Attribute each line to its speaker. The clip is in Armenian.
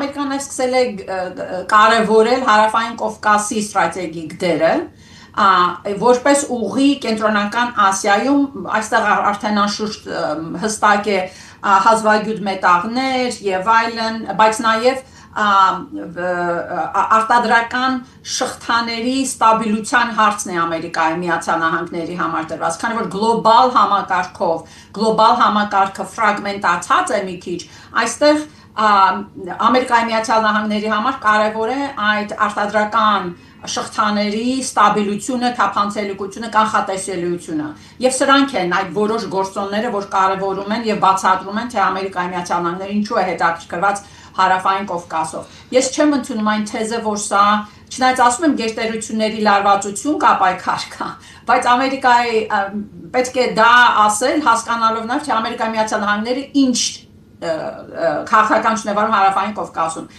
Speaker 1: Ամերիկան սկսել է կարևորել Հարավային Կովկասի ստրատեգիկ դերը, որպես ուղի Կենտրոնական Ասիայում, այստեղ արդեն անշուշտ հստակ է հազվագյուտ մետաղներ եւ այլն, բայց նաեւ արտադրական շղթաների ստաբիլության հարցն է Ամերիկայի Միացյալ Նահանգների համար դրված, քանի որ գլոբալ համակարգով, գլոբալ համակարգը ֆրագմենտացած է մի քիչ, այստեղ Ամերիկայի Միացյալ Նահանգների համար կարևոր է այդ արտադրական շղթաների ստաբիլությունը, թափանցելիքությունը, կանխատեսելիությունը։ Եվ սրանք են այդ որոշ գործոնները, որ կարևորում են եւ բացատրում են, թե Ամերիկայի Միացյալ Նահանգները ինչու է հետաքրքրված Հարավային Կովկասով։ Ես չեմ ընդունում այն թեզը, որ սա, չնայած ասում եմ գերտերությունների լարվածություն կա, պայքար կա, բայց Ամերիկայի պետք է դա ասել, հասկանալով նաեւ, թե Ամերիկայի Միացյալ Նահանգները ինչ քաղաքական ճնեվարում Հարավային Կովկասում։